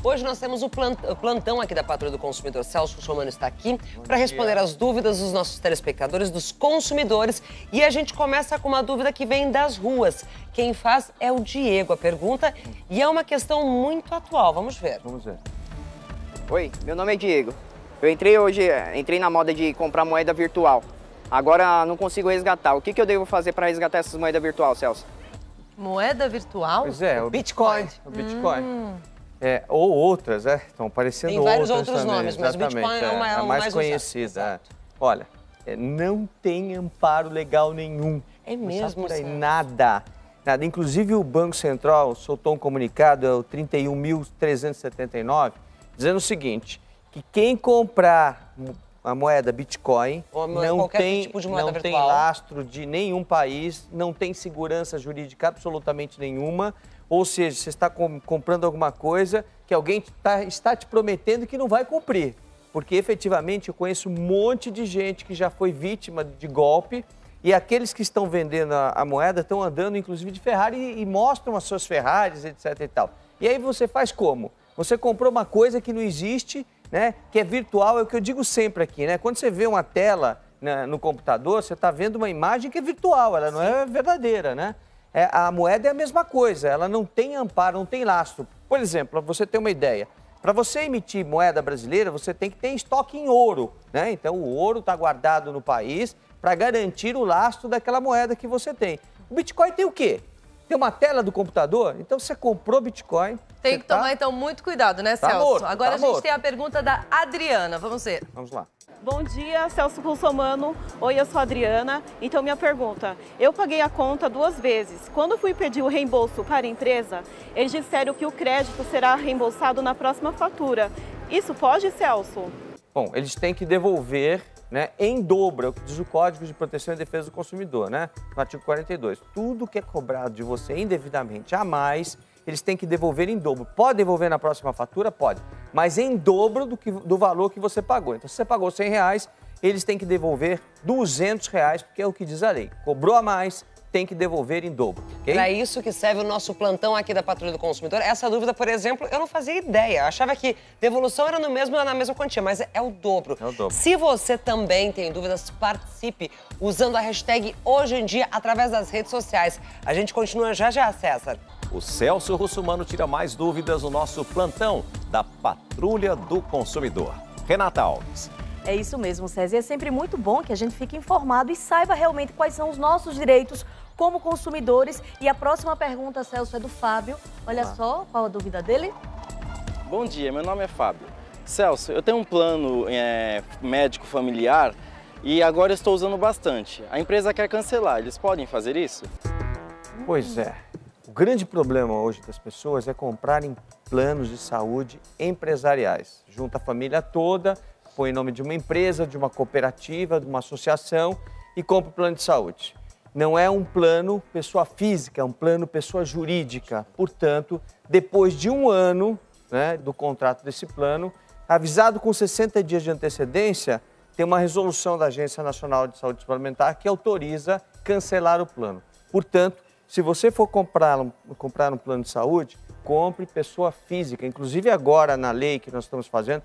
Hoje nós temos o plantão aqui da Patrulha do Consumidor. Celso Russomano está aqui para responder as dúvidas dos nossos telespectadores, dos consumidores. E a gente começa com uma dúvida que vem das ruas. Quem faz é o Diego, a pergunta, e é uma questão muito atual. Vamos ver. Vamos ver. Oi, meu nome é Diego. Eu entrei na moda de comprar moeda virtual. Agora não consigo resgatar. O que eu devo fazer para resgatar essas moedas virtual, Celso? Moeda virtual? Pois é, o Bitcoin. O Bitcoin. Ou outras, estão aparecendo Tem vários outras outros também, nomes, mas o Bitcoin é a o mais mais conhecida. usado. Olha, não tem amparo legal nenhum. É mesmo, não está por aí, Celso? nada. Inclusive o Banco Central soltou um comunicado, é o 31.379, dizendo o seguinte, que quem comprar a moeda Bitcoin não tem lastro de nenhum país, não tem segurança jurídica absolutamente nenhuma, ou seja, você está comprando alguma coisa que alguém está te prometendo que não vai cumprir. Porque efetivamente eu conheço um monte de gente que já foi vítima de golpe e aqueles que estão vendendo a moeda estão andando inclusive de Ferrari e mostram as suas Ferraris, etc e tal. E aí você faz como? Você comprou uma coisa que não existe, né, que é virtual, é o que eu digo sempre aqui, né? Quando você vê uma tela no computador, você está vendo uma imagem que é virtual, ela não é verdadeira, né? A moeda é a mesma coisa, ela não tem amparo, não tem lastro. Por exemplo, para você ter uma ideia, para você emitir moeda brasileira, você tem que ter estoque em ouro, né? Então o ouro está guardado no país para garantir o lastro daquela moeda que você tem. O Bitcoin tem o quê? Tem uma tela do computador, então você comprou Bitcoin. Tem que tomar, então, muito cuidado, né, Celso? Morto, Agora a gente tem a pergunta da Adriana, vamos ver. Vamos lá. Bom dia, Celso Russomano. Oi, eu sou a Adriana. Então, minha pergunta, eu paguei a conta 2 vezes. Quando fui pedir o reembolso para a empresa, eles disseram que o crédito será reembolsado na próxima fatura. Isso pode, Celso? Bom, eles têm que devolver, né, em dobro, é o que diz o Código de Proteção e Defesa do Consumidor, né, no artigo 42. Tudo que é cobrado de você indevidamente a mais, eles têm que devolver em dobro. Pode devolver na próxima fatura? Pode, mas em dobro do valor que você pagou. Então, se você pagou R$100, eles têm que devolver R$200, porque é o que diz a lei. Cobrou a mais, tem que devolver em dobro, ok? Para isso que serve o nosso plantão aqui da Patrulha do Consumidor. Essa dúvida, por exemplo, eu não fazia ideia. Eu achava que devolução era na mesma quantia, mas é o dobro. É o dobro. Se você também tem dúvidas, participe usando a hashtag Hoje em Dia através das redes sociais. A gente continua já, César. O Celso Russomano tira mais dúvidas no nosso plantão da Patrulha do Consumidor. Renata Alves. É isso mesmo, César. E é sempre muito bom que a gente fique informado e saiba realmente quais são os nossos direitos como consumidores. E a próxima pergunta, Celso, é do Fábio. Olha só, qual a dúvida dele? Bom dia, meu nome é Fábio. Celso, eu tenho um plano médico familiar e agora eu estou usando bastante. A empresa quer cancelar, eles podem fazer isso? Pois é. O grande problema hoje das pessoas é comprarem planos de saúde empresariais. Junta a família toda, põe em nome de uma empresa, de uma cooperativa, de uma associação e compra o plano de saúde. Não é um plano pessoa física, é um plano pessoa jurídica. Portanto, depois de 1 ano, né, do contrato desse plano, avisado com 60 dias de antecedência, tem uma resolução da Agência Nacional de Saúde Suplementar que autoriza cancelar o plano. Portanto, se você for comprar um plano de saúde, compre pessoa física. Inclusive agora na lei que nós estamos fazendo,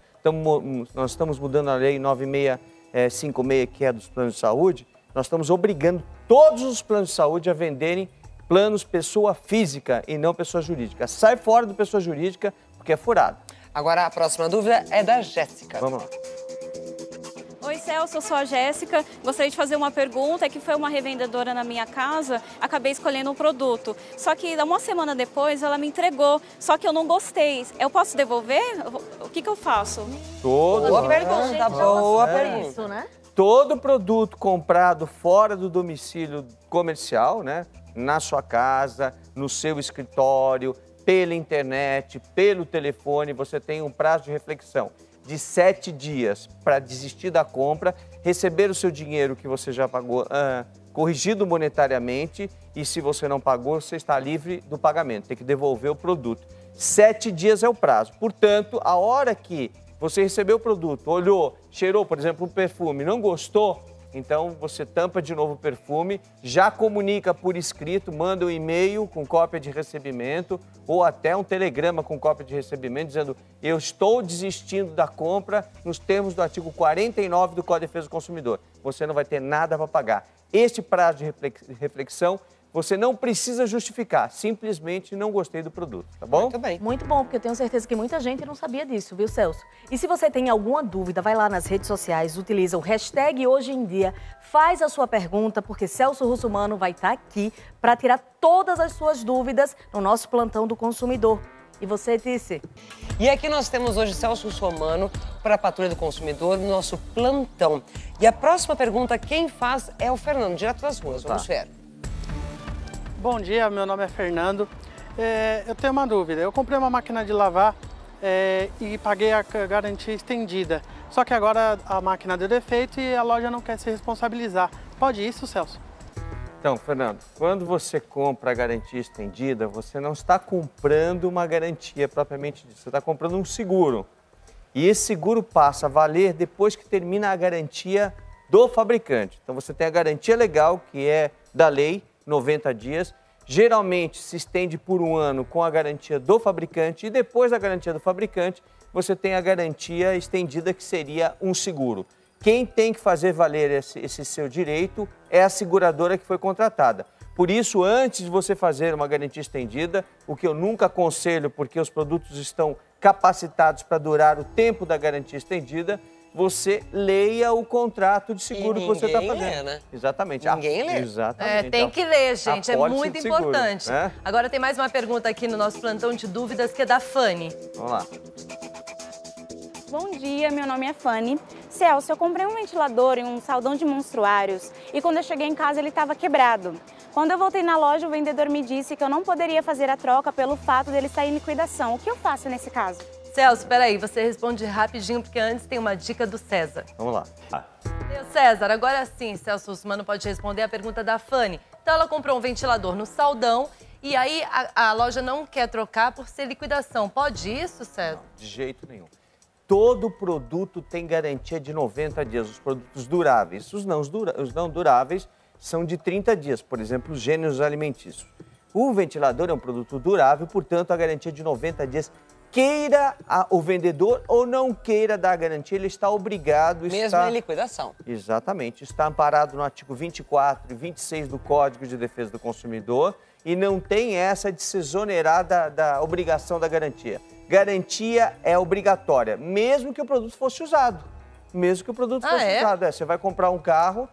nós estamos mudando a lei 9656, que é dos planos de saúde, nós estamos obrigando todos os planos de saúde a venderem planos pessoa física e não pessoa jurídica. Sai fora do pessoa jurídica porque é furado. Agora a próxima dúvida é da Jéssica. Vamos lá. Oi, Celso, eu sou a Jéssica. Gostaria de fazer uma pergunta, que foi uma revendedora na minha casa, acabei escolhendo um produto. Só que 1 semana depois ela me entregou, só que eu não gostei. Eu posso devolver? O que eu faço? Boa pergunta, boa pergunta. Isso, né? Todo produto comprado fora do domicílio comercial, né, na sua casa, no seu escritório, pela internet, pelo telefone, você tem um prazo de reflexão de 7 dias para desistir da compra, receber o seu dinheiro que você já pagou corrigido monetariamente e se você não pagou, você está livre do pagamento, tem que devolver o produto. 7 dias é o prazo. Portanto, a hora que você recebeu o produto, olhou, cheirou, por exemplo, um perfume, não gostou, Então, você tampa de novo o perfume, já comunica por escrito, manda um e-mail com cópia de recebimento ou até um telegrama com cópia de recebimento dizendo eu estou desistindo da compra nos termos do artigo 49 do Código de Defesa do Consumidor. Você não vai ter nada para pagar. Este prazo de reflexão, você não precisa justificar, simplesmente não gostei do produto, tá bom? Muito bem. Muito bom, porque eu tenho certeza que muita gente não sabia disso, viu, Celso? E se você tem alguma dúvida, vai lá nas redes sociais, utiliza o hashtag Hoje em Dia, faz a sua pergunta, porque Celso Russomano vai estar aqui para tirar todas as suas dúvidas no nosso plantão do consumidor. E você, Tice? E aqui nós temos hoje Celso Russomano para a Patrulha do Consumidor no nosso plantão. E a próxima pergunta, quem faz é o Fernando, direto das ruas. Vamos ver. Bom dia, meu nome é Fernando. Eu tenho uma dúvida. Eu comprei uma máquina de lavar e paguei a garantia estendida. Só que agora a máquina deu defeito e a loja não quer se responsabilizar. Pode isso, Celso? Então, Fernando, quando você compra a garantia estendida, você não está comprando uma garantia propriamente dita. Você está comprando um seguro. E esse seguro passa a valer depois que termina a garantia do fabricante. Então, você tem a garantia legal, que é da lei, 90 dias, geralmente se estende por um ano com a garantia do fabricante e depois da garantia do fabricante você tem a garantia estendida que seria um seguro. Quem tem que fazer valer esse seu direito é a seguradora que foi contratada. Por isso, antes de você fazer uma garantia estendida, o que eu nunca aconselho, porque os produtos estão capacitados para durar o tempo da garantia estendida, você leia o contrato de seguro que você está fazendo. Lê, né? Exatamente. Ninguém lê. Exatamente. Tem que ler, gente. É muito importante. Seguro, né? Agora tem mais uma pergunta aqui no nosso plantão de dúvidas, que é da Fanny. Vamos lá. Bom dia, meu nome é Fanny. Celso, eu comprei um ventilador em um saldão de monstruários e quando eu cheguei em casa ele estava quebrado. Quando eu voltei na loja, o vendedor me disse que eu não poderia fazer a troca pelo fato dele estar em liquidação. O que eu faço nesse caso? Celso, peraí, você responde rapidinho, porque antes tem uma dica do César. Vamos lá. Meu César, agora sim, Celso Russomano pode responder a pergunta da Fanny. Então ela comprou um ventilador no saldão e aí a loja não quer trocar por ser liquidação. Pode isso, César? Não, de jeito nenhum. Todo produto tem garantia de 90 dias, os produtos duráveis. Os não duráveis são de 30 dias, por exemplo, os gêneros alimentícios. O ventilador é um produto durável, portanto, a garantia de 90 dias, queira o vendedor ou não queira dar a garantia, ele está obrigado... Mesmo em liquidação. Exatamente. Está amparado no artigo 24 e 26 do Código de Defesa do Consumidor e não tem essa de se exonerar da obrigação da garantia. Garantia é obrigatória, mesmo que o produto fosse usado. Mesmo que o produto fosse usado. Você vai comprar um carro,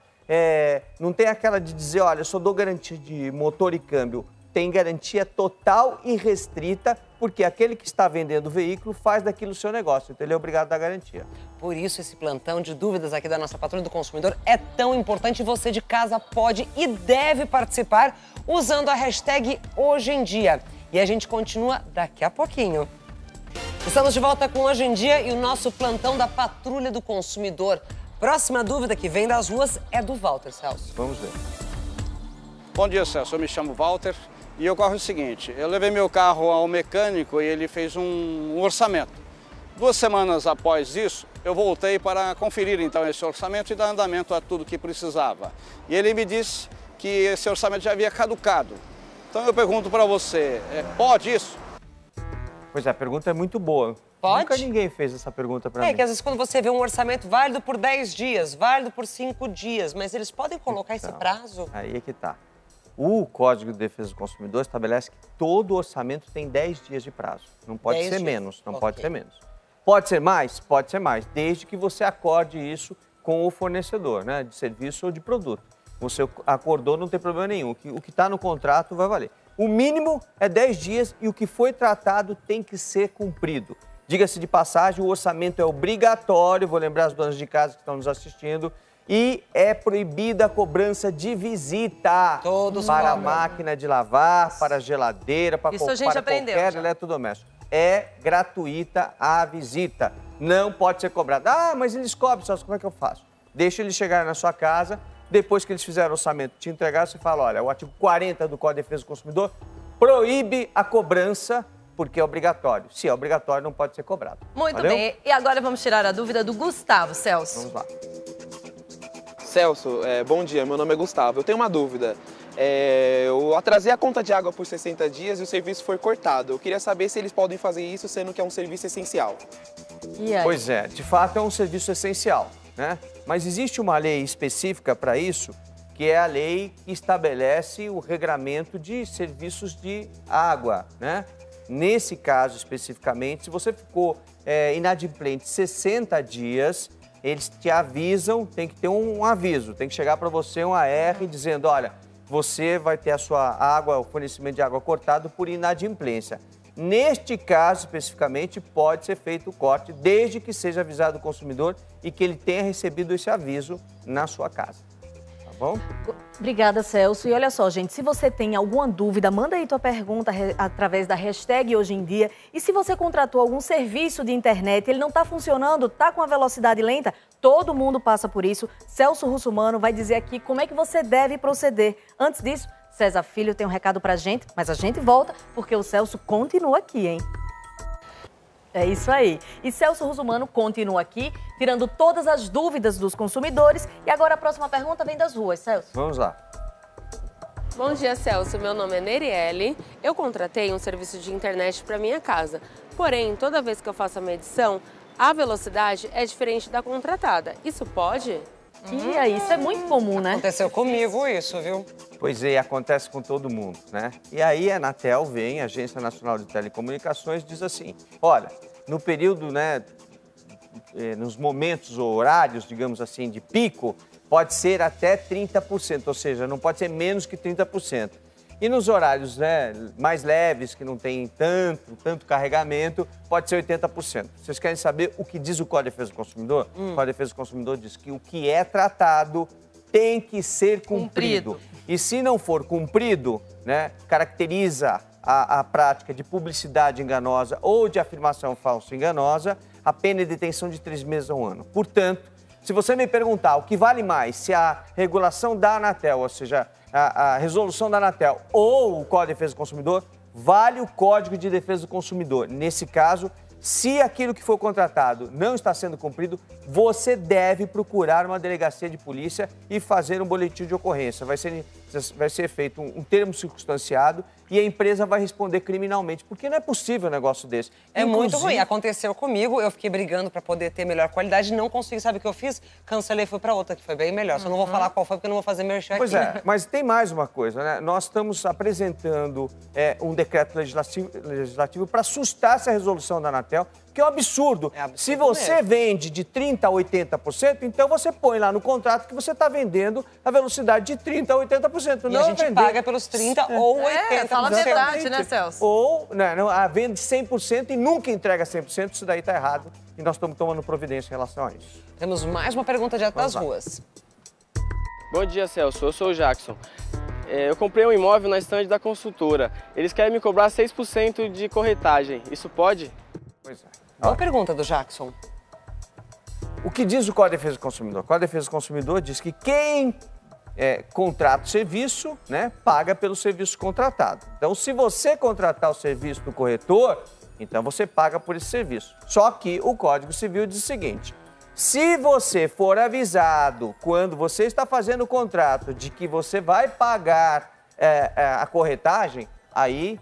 não tem aquela de dizer, olha, eu só dou garantia de motor e câmbio. Tem garantia total e restrita, porque aquele que está vendendo o veículo faz daquilo o seu negócio, então ele é obrigado a dar garantia. Por isso, esse plantão de dúvidas aqui da nossa Patrulha do Consumidor é tão importante. Você de casa pode e deve participar usando a hashtag Hoje em Dia. E a gente continua daqui a pouquinho. Estamos de volta com Hoje em Dia e o nosso plantão da Patrulha do Consumidor. Próxima dúvida que vem das ruas é do Walter, Celso. Vamos ver. Bom dia, Celso. Eu me chamo Walter e ocorre o seguinte. Eu levei meu carro ao mecânico e ele fez um orçamento. 2 semanas após isso, eu voltei para conferir então esse orçamento e dar andamento a tudo que precisava. E ele me disse que esse orçamento já havia caducado. Então eu pergunto para você, pode isso? Pois é, a pergunta é muito boa. Pode? Nunca ninguém fez essa pergunta para mim. É que às vezes quando você vê um orçamento válido por 10 dias, válido por 5 dias, mas eles podem colocar esse prazo? Aí é que tá. O Código de Defesa do Consumidor estabelece que todo orçamento tem 10 dias de prazo. Não pode ser menos, não pode ser menos. Pode ser mais? Pode ser mais, desde que você acorde isso com o fornecedor, né, de serviço ou de produto. Você acordou, não tem problema nenhum. O que está no contrato vai valer. O mínimo é 10 dias e o que foi tratado tem que ser cumprido. Diga-se de passagem, o orçamento é obrigatório, vou lembrar as donas de casa que estão nos assistindo, e é proibida a cobrança de visita para a máquina de lavar, para a geladeira, para qualquer eletrodoméstico. É gratuita a visita, não pode ser cobrada. Ah, mas eles cobram, como é que eu faço? Deixa eles chegarem na sua casa, depois que eles fizeram o orçamento, te entregar, você fala, olha, o artigo 40 do Código de Defesa do Consumidor proíbe a cobrança, porque é obrigatório. Se é obrigatório, não pode ser cobrado. Muito bem. E agora vamos tirar a dúvida do Gustavo, Celso. Vamos lá. Celso, bom dia, meu nome é Gustavo. Eu tenho uma dúvida. Eu atrasei a conta de água por 60 dias e o serviço foi cortado. Eu queria saber se eles podem fazer isso, sendo que é um serviço essencial. E aí? Pois é, de fato é um serviço essencial, né? Mas existe uma lei específica para isso, que é a lei que estabelece o regramento de serviços de água, né? Nesse caso especificamente, se você ficou inadimplente 60 dias, eles te avisam, tem que ter um aviso, tem que chegar para você um AR dizendo, olha, você vai ter a sua água, o fornecimento de água cortado por inadimplência. Neste caso, especificamente, pode ser feito o corte, desde que seja avisado o consumidor e que ele tenha recebido esse aviso na sua casa. Tá bom? Obrigada, Celso. E olha só, gente, se você tem alguma dúvida, manda aí tua pergunta através da hashtag Hoje em Dia. E se você contratou algum serviço de internet, ele não está funcionando, está com a velocidade lenta, todo mundo passa por isso. Celso Russumano vai dizer aqui como é que você deve proceder. Antes disso, César Filho tem um recado pra gente, mas a gente volta porque o Celso continua aqui, hein? É isso aí. E Celso Russumano continua aqui, tirando todas as dúvidas dos consumidores. E agora a próxima pergunta vem das ruas, Celso. Vamos lá. Bom dia, Celso. Meu nome é Neriele. Eu contratei um serviço de internet para minha casa. Porém, toda vez que eu faço a medição, a velocidade é diferente da contratada. Isso pode? E aí, isso é muito comum, né? Aconteceu comigo isso, viu? Pois é, acontece com todo mundo, né? E aí a Anatel vem, a Agência Nacional de Telecomunicações, diz assim, olha, no período, né, nos momentos ou horários, digamos assim, de pico, pode ser até 30%, ou seja, não pode ser menos que 30%. E nos horários, né, mais leves, que não tem tanto carregamento, pode ser 80%. Vocês querem saber o que diz o Código de Defesa do Consumidor? O Código de Defesa do Consumidor diz que o que é tratado tem que ser cumprido. E se não for cumprido, né, caracteriza a prática de publicidade enganosa ou de afirmação falsa enganosa, a pena é detenção de 3 meses a 1 ano. Portanto, se você me perguntar o que vale mais, se a regulação da Anatel, ou seja, a resolução da Anatel ou o Código de Defesa do Consumidor, vale o Código de Defesa do Consumidor. Nesse caso, se aquilo que foi contratado não está sendo cumprido, você deve procurar uma delegacia de polícia e fazer um boletim de ocorrência. Vai ser feito um termo circunstanciado e a empresa vai responder criminalmente, porque não é possível um negócio desse. É muito ruim. Aconteceu comigo, eu fiquei brigando para poder ter melhor qualidade, não consegui. Sabe o que eu fiz? Cancelei e fui para outra, que foi bem melhor. Só não vou falar qual foi, porque eu não vou fazer merchan aqui. Pois é, mas tem mais uma coisa, né? Nós estamos apresentando um decreto legislativo para assustar essa resolução da Anatel, que é um absurdo. Se você vende de 30% a 80%, então você põe lá no contrato que você está vendendo a velocidade de 30% a 80%. E não a gente paga pelos 30% ou 80%. Fala a verdade, né, Celso? Ou vende 100% e nunca entrega 100%, isso daí está errado. E nós estamos tomando providência em relação a isso. Temos mais uma pergunta direto das ruas. Bom dia, Celso. Eu sou o Jackson. Eu comprei um imóvel na estande da consultora. Eles querem me cobrar 6% de corretagem. Isso pode? Pois é. Qual a pergunta do Jackson? O que diz o Código de Defesa do Consumidor? O Código de Defesa do Consumidor diz que quem contrata o serviço, né, paga pelo serviço contratado. Então, se você contratar o serviço do corretor, então você paga por esse serviço. Só que o Código Civil diz o seguinte, se você for avisado quando você está fazendo o contrato de que você vai pagar a corretagem, aí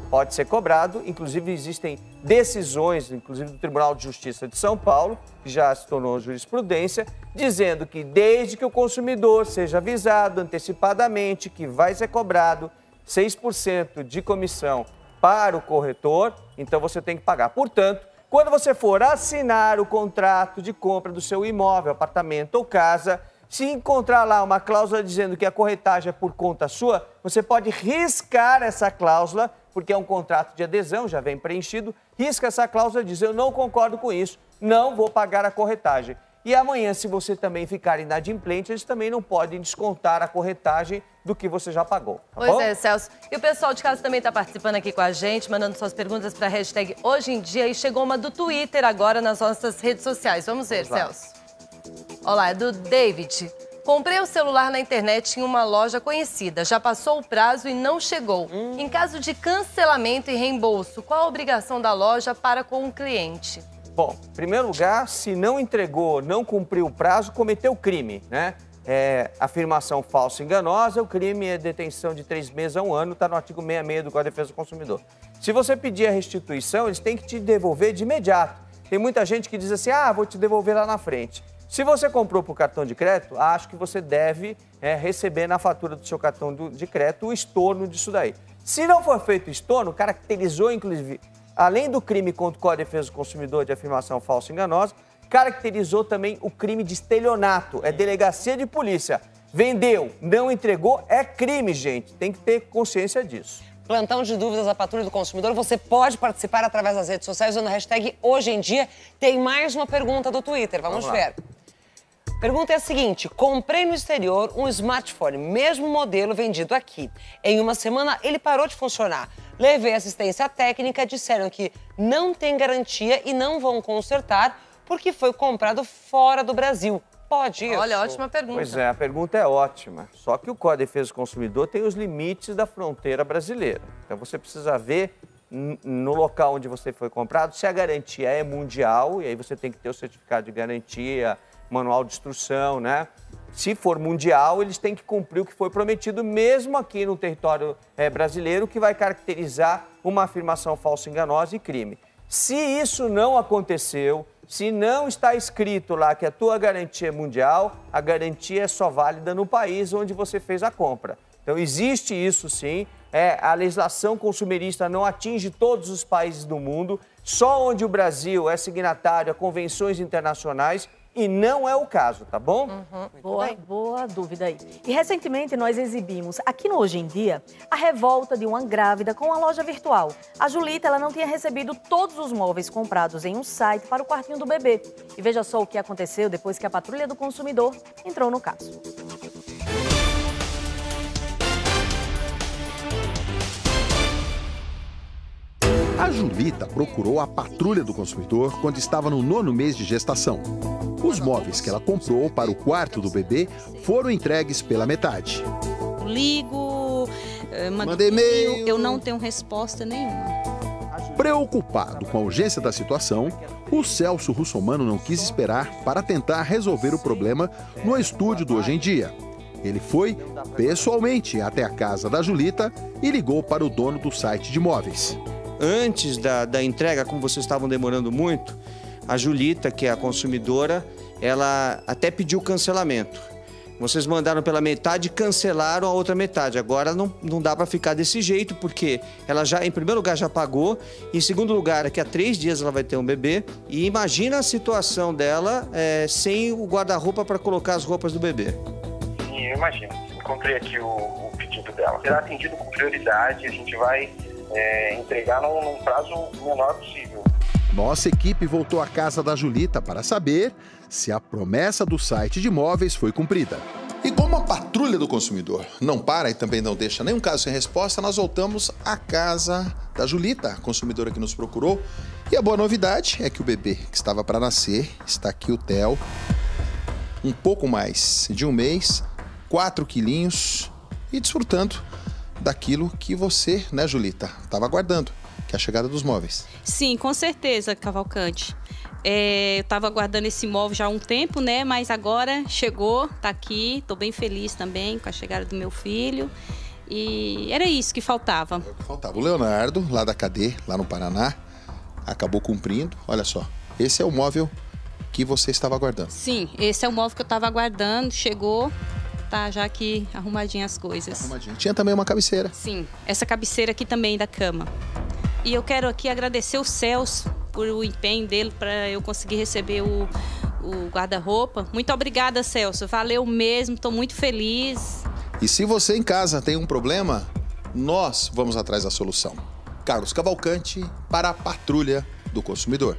pode ser cobrado. Inclusive, existem decisões, inclusive do Tribunal de Justiça de São Paulo, que já se tornou jurisprudência, dizendo que desde que o consumidor seja avisado antecipadamente que vai ser cobrado 6% de comissão para o corretor, então você tem que pagar. Portanto, quando você for assinar o contrato de compra do seu imóvel, apartamento ou casa, se encontrar lá uma cláusula dizendo que a corretagem é por conta sua, você pode riscar essa cláusula, porque é um contrato de adesão, já vem preenchido, risca essa cláusula e diz, eu não concordo com isso, não vou pagar a corretagem. E amanhã, se você também ficar inadimplente, eles também não podem descontar a corretagem do que você já pagou. Tá Pois bom? é, Celso. E o pessoal de casa também está participando aqui com a gente, mandando suas perguntas para a hashtag Hoje em Dia. E chegou uma do Twitter agora nas nossas redes sociais. Vamos ver, Celso. Olá, é do David. Comprei o celular na internet em uma loja conhecida. Já passou o prazo e não chegou. Em caso de cancelamento e reembolso, qual a obrigação da loja para com o cliente? Bom, em primeiro lugar, se não entregou, não cumpriu o prazo, cometeu crime, né? afirmação falsa enganosa, o crime é detenção de 3 meses a 1 ano, está no artigo 66 do Código de Defesa do Consumidor. Se você pedir a restituição, eles têm que te devolver de imediato. Tem muita gente que diz assim, vou te devolver lá na frente. Se você comprou por cartão de crédito, acho que você deve receber na fatura do seu cartão de crédito o estorno disso daí. Se não for feito o estorno, caracterizou, inclusive, além do crime contra o Código de Defesa do Consumidor de afirmação falsa e enganosa, caracterizou também o crime de estelionato, é delegacia de polícia. Vendeu, não entregou, é crime, gente. Tem que ter consciência disso. Plantão de dúvidas da Patrulha do Consumidor. Você pode participar através das redes sociais usando a hashtag Hoje em Dia. Tem mais uma pergunta do Twitter, vamos ver. A pergunta é a seguinte: comprei no exterior um smartphone, mesmo modelo vendido aqui. Em uma semana ele parou de funcionar. Levei assistência técnica, disseram que não tem garantia e não vão consertar porque foi comprado fora do Brasil. Pode isso? Olha, ótima pergunta. Pois é, a pergunta é ótima. Só que o Código de Defesa do Consumidor tem os limites da fronteira brasileira. Então você precisa ver no local onde você foi comprado se a garantia é mundial, e aí você tem que ter o certificado de garantia, manual de instrução, né? Se for mundial, eles têm que cumprir o que foi prometido, mesmo aqui no território brasileiro, que vai caracterizar uma afirmação falsa, enganosa e crime. Se isso não aconteceu, se não está escrito lá que a tua garantia é mundial, a garantia é só válida no país onde você fez a compra. Então, existe isso sim. A legislação consumerista não atinge todos os países do mundo, só onde o Brasil é signatário a convenções internacionais, e não é o caso, tá bom? Boa dúvida aí. E recentemente nós exibimos aqui no Hoje em Dia a revolta de uma grávida com uma loja virtual. A Julita, ela não tinha recebido todos os móveis comprados em um site para o quartinho do bebê. E veja só o que aconteceu depois que a Patrulha do Consumidor entrou no caso. A Julita procurou a Patrulha do Consumidor quando estava no 9º mês de gestação. Os móveis que ela comprou para o quarto do bebê foram entregues pela metade. Ligo, mandei e-mail, eu não tenho resposta nenhuma. Preocupado com a urgência da situação, o Celso Russomano não quis esperar para tentar resolver o problema no estúdio do Hoje em Dia. Ele foi pessoalmente até a casa da Julita e ligou para o dono do site de móveis. Antes da entrega, como vocês estavam demorando muito, a Julita, que é a consumidora, ela até pediu cancelamento. Vocês mandaram pela metade e cancelaram a outra metade. Agora não dá para ficar desse jeito, porque ela já, em primeiro lugar, já pagou. Em segundo lugar, daqui a 3 dias ela vai ter um bebê. E imagina a situação dela sem o guarda-roupa para colocar as roupas do bebê. Sim, eu imagino. Encontrei aqui o pedido dela. Será atendido com prioridade. A gente vai entregar num prazo menor possível. Nossa equipe voltou à casa da Julita para saber se a promessa do site de móveis foi cumprida. E como a Patrulha do Consumidor não para e também não deixa nenhum caso sem resposta, nós voltamos à casa da Julita, a consumidora que nos procurou. E a boa novidade é que o bebê que estava para nascer, está aqui o Theo, um pouco mais de 1 mês, 4 quilinhos e desfrutando daquilo que você, né, Julita, estava aguardando, que é a chegada dos móveis. Sim, com certeza, Cavalcante. Eu estava aguardando esse móvel já há um tempo, né? Mas agora chegou, tá aqui, estou bem feliz também com a chegada do meu filho. E era isso que faltava. É o que faltava. O Leonardo, lá da KD, lá no Paraná, acabou cumprindo. Olha só, esse é o móvel que você estava aguardando. Sim, esse é o móvel que eu estava aguardando, chegou. Tá já aqui arrumadinha as coisas. Arrumadinha. Tinha também uma cabeceira. Sim, essa cabeceira aqui também da cama. E eu quero aqui agradecer o Celso por o empenho dele para eu conseguir receber o guarda-roupa. Muito obrigada, Celso. Valeu mesmo, estou muito feliz. E se você em casa tem um problema, nós vamos atrás da solução. Carlos Cavalcante para a Patrulha do Consumidor.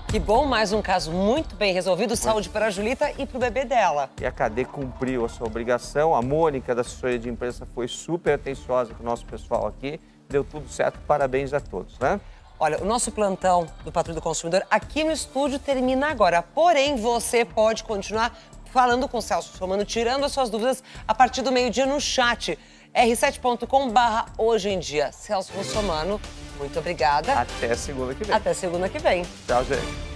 Que bom, mais um caso muito bem resolvido. Saúde para a Julita e para o bebê dela. E a KD cumpriu a sua obrigação. A Mônica, da assessoria de imprensa, foi super atenciosa com o nosso pessoal aqui. Deu tudo certo. Parabéns a todos, né? Olha, o nosso plantão do Patrulha do Consumidor aqui no estúdio termina agora. Porém, você pode continuar falando com o Celso Russomano, tirando as suas dúvidas a partir do meio-dia no chat. r7.com/hoje em dia. Celso Russomano, muito obrigada. Até segunda que vem. Até segunda que vem. Tchau, gente.